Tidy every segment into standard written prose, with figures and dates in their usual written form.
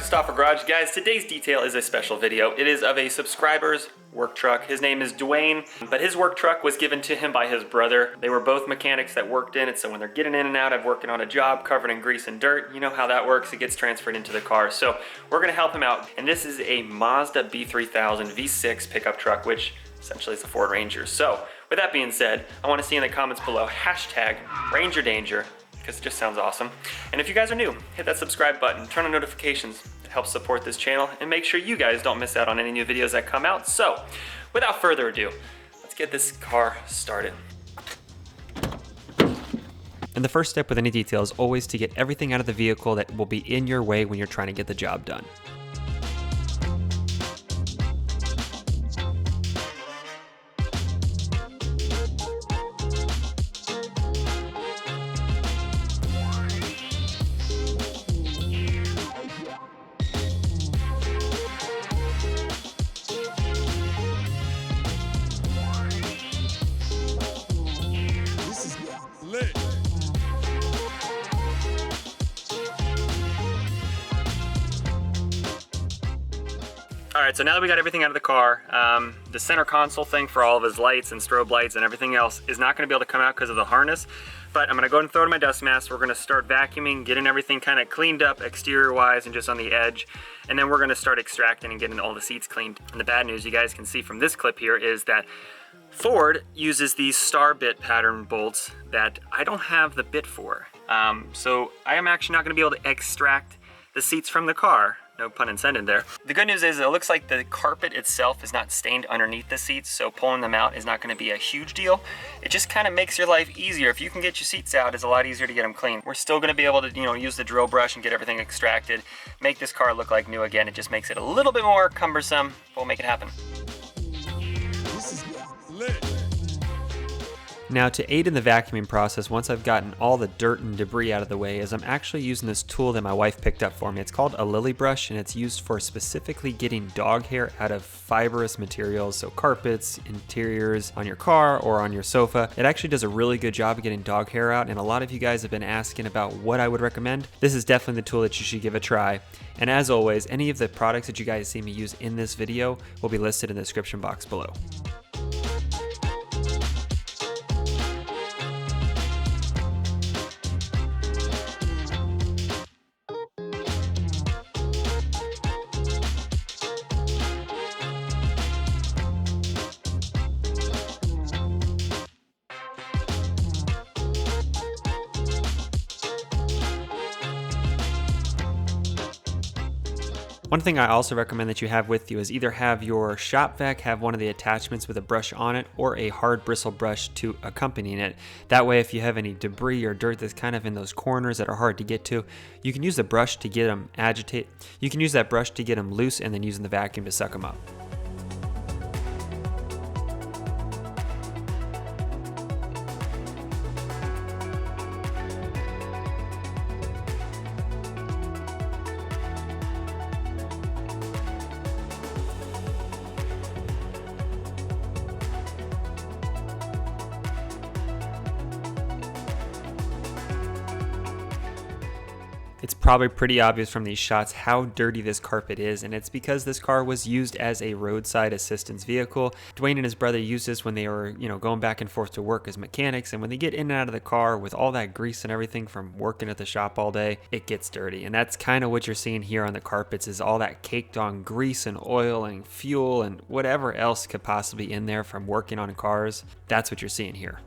to Stauffer Garage. Guys, today's detail is a special video. It is of a subscriber's work truck. His name is Dwayne, but his work truck was given to him by his brother. They were both mechanics that worked in it, so when they're getting in and out of working on a job covered in grease and dirt, you know how that works, it gets transferred into the car. So we're gonna help him out, and this is a Mazda B3000 V6 pickup truck, which essentially is a Ford Ranger. So with that being said, I wanna see in the comments below, hashtag Ranger Danger, because it just sounds awesome. And if you guys are new, hit that subscribe button, turn on notifications to help support this channel, and make sure you guys don't miss out on any new videos that come out. So, without further ado, let's get this car started. And the first step with any detail is always to get everything out of the vehicle that will be in your way when you're trying to get the job done. All right, so now that we got everything out of the car, the center console thing for all of his lights and strobe lights and everything else is not gonna be able to come out because of the harness, but I'm gonna go ahead and throw it in my dust mask. We're gonna start vacuuming, getting everything kind of cleaned up exterior-wise and just on the edge, and then we're gonna start extracting and getting all the seats cleaned. And the bad news you guys can see from this clip here is that Ford uses these star bit pattern bolts that I don't have the bit for. So I am actually not gonna be able to extract the seats from the car. No pun intended there. The good news is it looks like the carpet itself is not stained underneath the seats, so pulling them out is not gonna be a huge deal. It just kind of makes your life easier. If you can get your seats out, it's a lot easier to get them clean. We're still gonna be able to, use the drill brush and get everything extracted, make this car look like new again. It just makes it a little bit more cumbersome, but we'll make it happen. This is lit. Now to aid in the vacuuming process, once I've gotten all the dirt and debris out of the way, is I'm actually using this tool that my wife picked up for me. It's called a lily brush, and it's used for specifically getting dog hair out of fibrous materials, so carpets, interiors on your car or on your sofa. It actually does a really good job of getting dog hair out, and a lot of you guys have been asking about what I would recommend. This is definitely the tool that you should give a try. And as always, any of the products that you guys see me use in this video will be listed in the description box below. One thing I also recommend that you have with you is either have your shop vac have one of the attachments with a brush on it or a hard bristle brush to accompany it. That way if you have any debris or dirt that's kind of in those corners that are hard to get to, you can use the brush to get them You can use that brush to get them loose and then using the vacuum to suck them up. It's probably pretty obvious from these shots how dirty this carpet is, and it's because this car was used as a roadside assistance vehicle. Dwayne and his brother used this when they were, going back and forth to work as mechanics, and when they get in and out of the car with all that grease and everything from working at the shop all day, it gets dirty. And that's kind of what you're seeing here on the carpets, is all that caked on grease and oil and fuel and whatever else could possibly be in there from working on cars. That's what you're seeing here.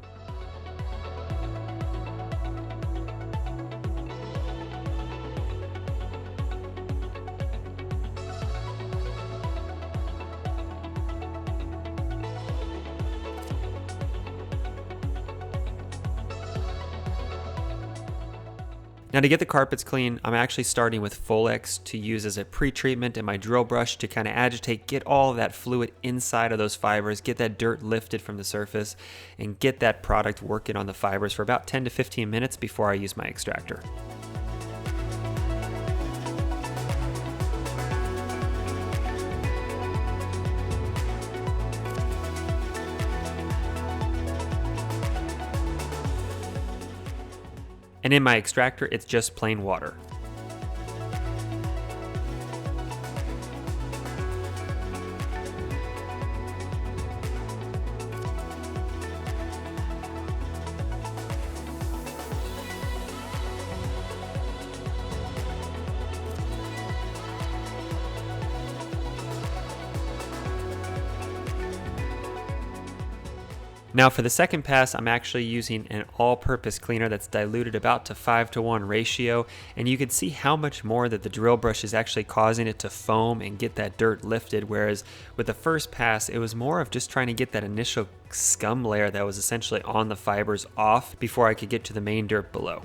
Now to get the carpets clean, I'm actually starting with Folex to use as a pre-treatment and my drill brush to kind of agitate, get all of that fluid inside of those fibers, get that dirt lifted from the surface, and get that product working on the fibers for about 10 to 15 minutes before I use my extractor. And in my extractor, it's just plain water. Now for the second pass, I'm actually using an all-purpose cleaner that's diluted about to 5-to-1 ratio, and you can see how much more that the drill brush is actually causing it to foam and get that dirt lifted, whereas with the first pass, it was more of just trying to get that initial scum layer that was essentially on the fibers off before I could get to the main dirt below.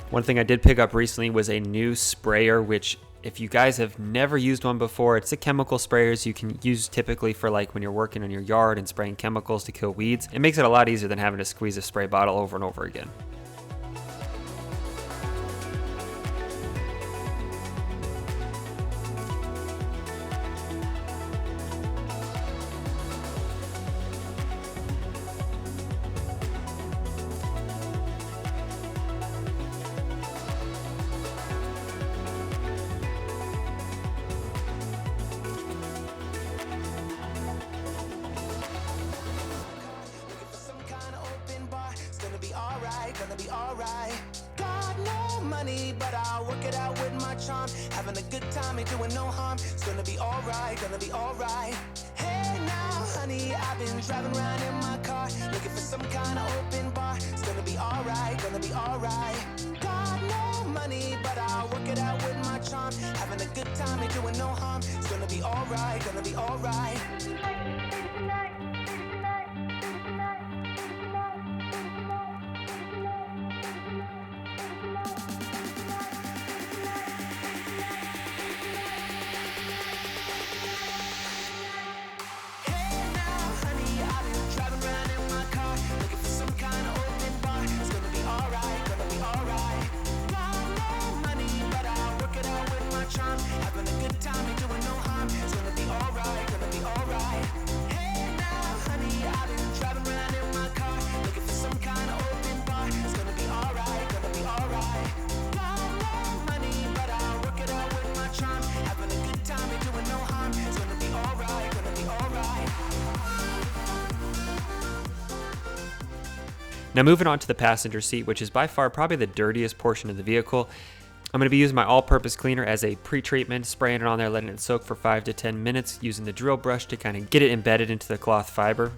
One thing I did pick up recently was a new sprayer, which if you guys have never used one before, it's a chemical sprayers you can use typically for like when you're working in your yard and spraying chemicals to kill weeds. It makes it a lot easier than having to squeeze a spray bottle over and over again. Gonna be alright. Got no money, but I'll work it out with my charm. Having a good time, ain't doing no harm. It's gonna be alright, gonna be alright. Hey now, honey, I've been driving around in my car, looking for some kind of open bar. It's gonna be alright, gonna be alright. Got no money, but I'll work it out with my charm. Having a good time, ain't doing no harm. It's gonna be alright, gonna be alright. Now moving on to the passenger seat, which is by far probably the dirtiest portion of the vehicle. I'm going to be using my all-purpose cleaner as a pre-treatment, spraying it on there, letting it soak for 5 to 10 minutes, using the drill brush to kind of get it embedded into the cloth fiber.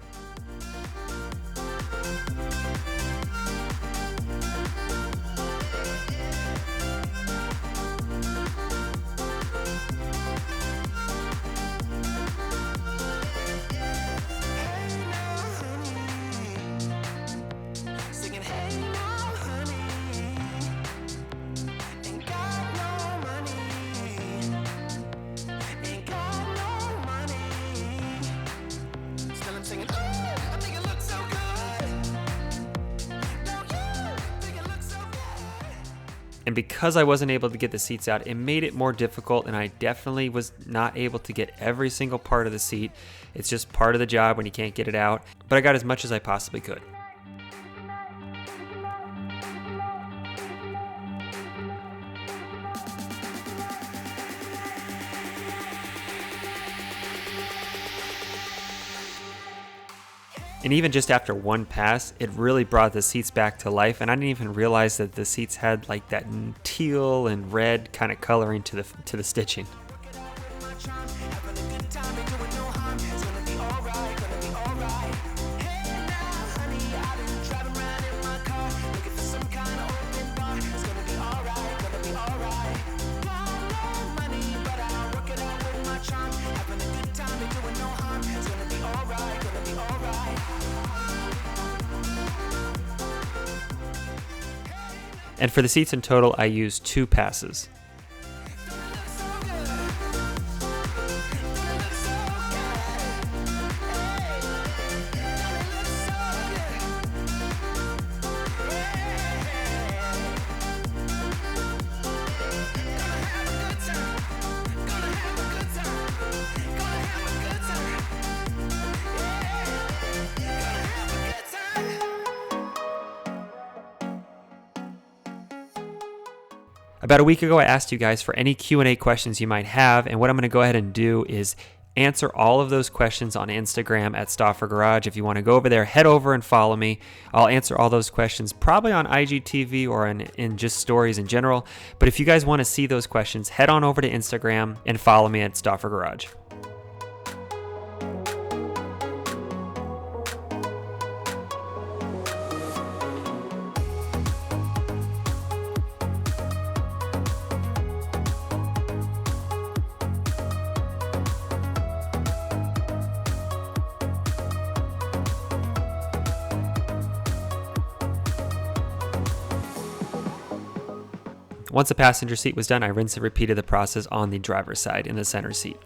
And because I wasn't able to get the seats out, it made it more difficult, and I definitely was not able to get every single part of the seat. It's just part of the job when you can't get it out, but I got as much as I possibly could. And even just after one pass, it really brought the seats back to life, and I didn't even realize that the seats had like that teal and red kind of coloring to the stitching. And for the seats in total, I used 2 passes. About a week ago, I asked you guys for any Q&A questions you might have, and what I'm going to go ahead and do is answer all of those questions on Instagram at Stauffer Garage. If you want to go over there, head over and follow me. I'll answer all those questions probably on IGTV or in just stories in general. But if you guys want to see those questions, head on over to Instagram and follow me at Stauffer Garage. Once the passenger seat was done, I rinsed and repeated the process on the driver's side in the center seat.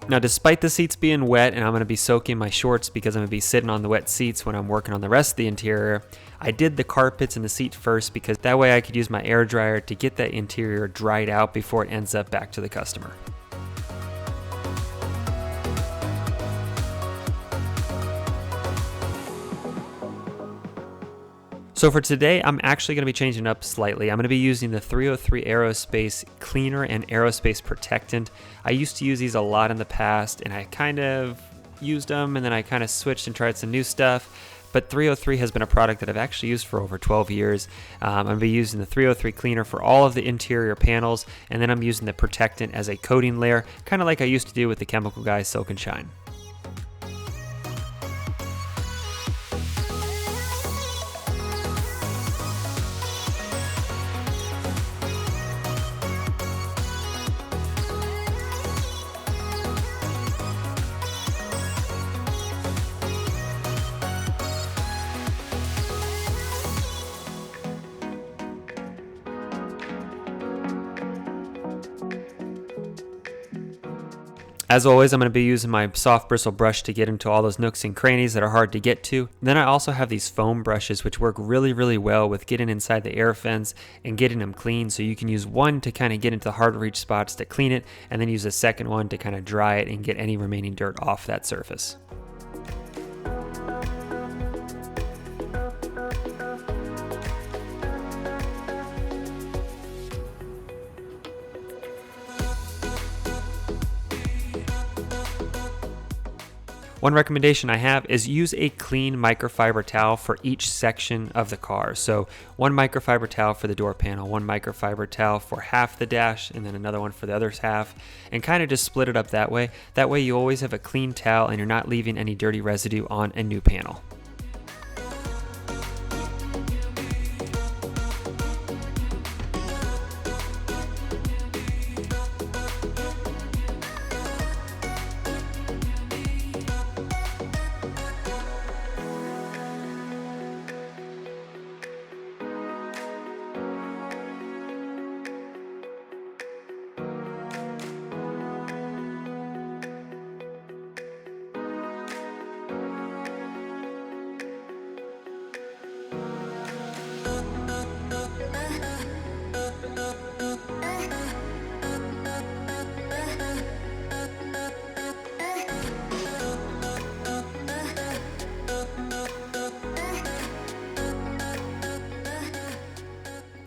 Now, despite the seats being wet and I'm going to be soaking my shorts because I'm going to be sitting on the wet seats when I'm working on the rest of the interior, I did the carpets and the seat first because that way I could use my air dryer to get that interior dried out before it ends up back to the customer. So for today, I'm actually going to be changing up slightly. I'm going to be using the 303 Aerospace Cleaner and Aerospace Protectant. I used to use these a lot in the past, and I kind of used them, and then I kind of switched and tried some new stuff. But 303 has been a product that I've actually used for over 12 years. I'm going to be using the 303 Cleaner for all of the interior panels, and then I'm using the Protectant as a coating layer, kind of like I used to do with the Chemical Guys Soak and Shine. As always, I'm going to be using my soft bristle brush to get into all those nooks and crannies that are hard to get to. And then I also have these foam brushes which work really, really well with getting inside the air fins and getting them clean. So you can use one to kind of get into the hard to reach spots to clean it, and then use a second one to kind of dry it and get any remaining dirt off that surface. One recommendation I have is use a clean microfiber towel for each section of the car. So one microfiber towel for the door panel, one microfiber towel for half the dash, and then another one for the other half, and kind of just split it up that way. That way you always have a clean towel and you're not leaving any dirty residue on a new panel.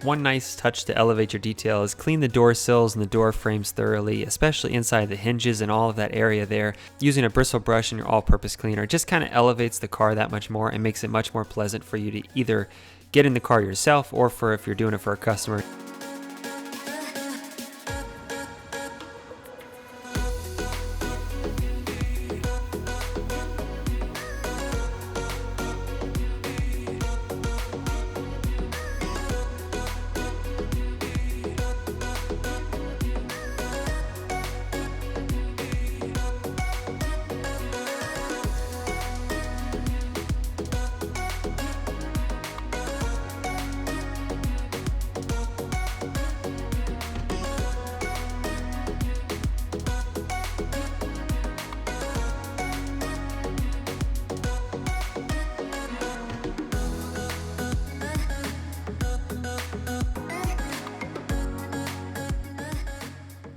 One nice touch to elevate your detail is clean the door sills and the door frames thoroughly, especially inside the hinges and all of that area there. Using a bristle brush and your all-purpose cleaner just kind of elevates the car that much more and makes it much more pleasant for you to either get in the car yourself or for if you're doing it for a customer.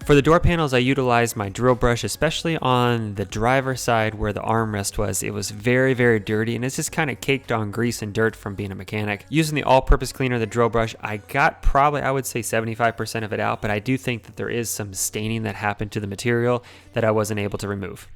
For the door panels, I utilized my drill brush, especially on the driver's side where the armrest was. It was very, very dirty, and it's just kind of caked on grease and dirt from being a mechanic. Using the all-purpose cleaner, the drill brush, I got probably, I would say 75% of it out, but I do think that there is some staining that happened to the material that I wasn't able to remove.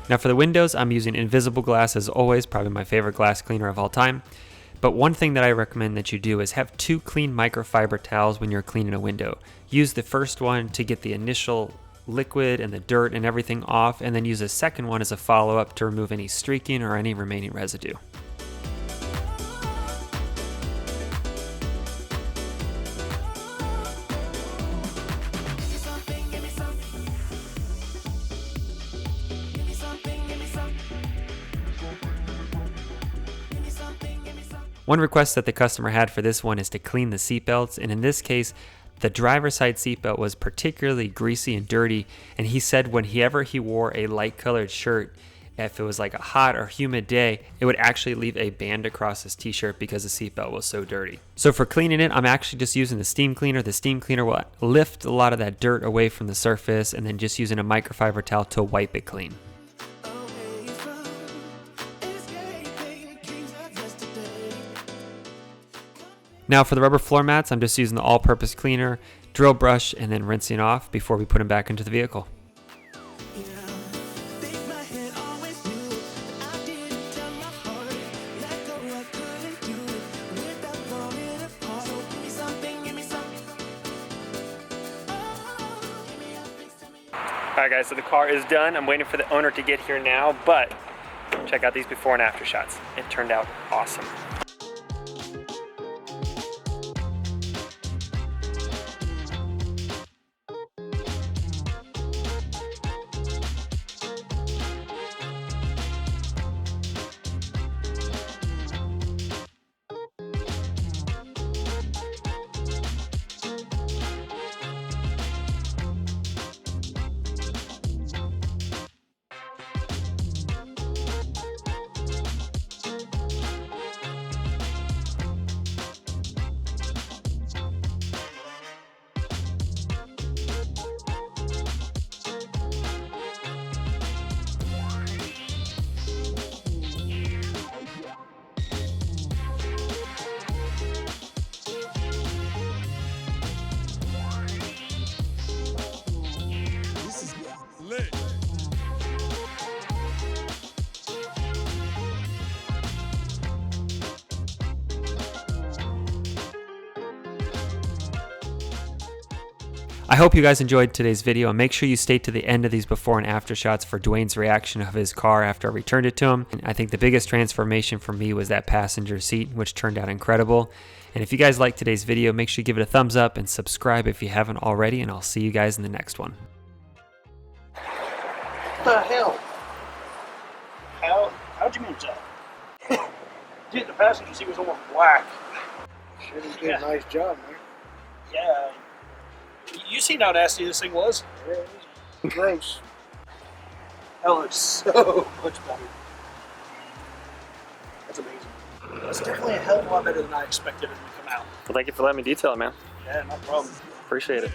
Now for the windows, I'm using invisible glass as always, probably my favorite glass cleaner of all time. But one thing that I recommend that you do is have 2 clean microfiber towels when you're cleaning a window. Use the first one to get the initial liquid and the dirt and everything off, and then use a second one as a follow-up to remove any streaking or any remaining residue. One request that the customer had for this one is to clean the seatbelts, and in this case, the driver's side seatbelt was particularly greasy and dirty, and he said whenever he wore a light colored shirt, if it was like a hot or humid day, it would actually leave a band across his t-shirt because the seatbelt was so dirty. So for cleaning it, I'm actually just using the steam cleaner. The steam cleaner will lift a lot of that dirt away from the surface, and then just using a microfiber towel to wipe it clean. Now for the rubber floor mats, I'm just using the all-purpose cleaner, drill brush, and then rinsing off before we put them back into the vehicle. Alright guys, so the car is done. I'm waiting for the owner to get here now, but check out these before and after shots. It turned out awesome. Lit. I hope you guys enjoyed today's video, and make sure you stay to the end of these before and after shots for Dwayne's reaction of his car after I returned it to him. And I think the biggest transformation for me was that passenger seat, which turned out incredible. And if you guys liked today's video, make sure you give it a thumbs up and subscribe if you haven't already, and I'll see you guys in the next one. What the hell? How'd you manage that? Dude, the passenger seat was almost black. Shit, he did a nice job, man. Yeah. You seen how nasty this thing was? Yeah, it was gross. That looks so much better. That's amazing. That's definitely a hell of a lot better than I expected it to come out. Well, thank you for letting me detail it, man. Yeah, no problem. Appreciate it.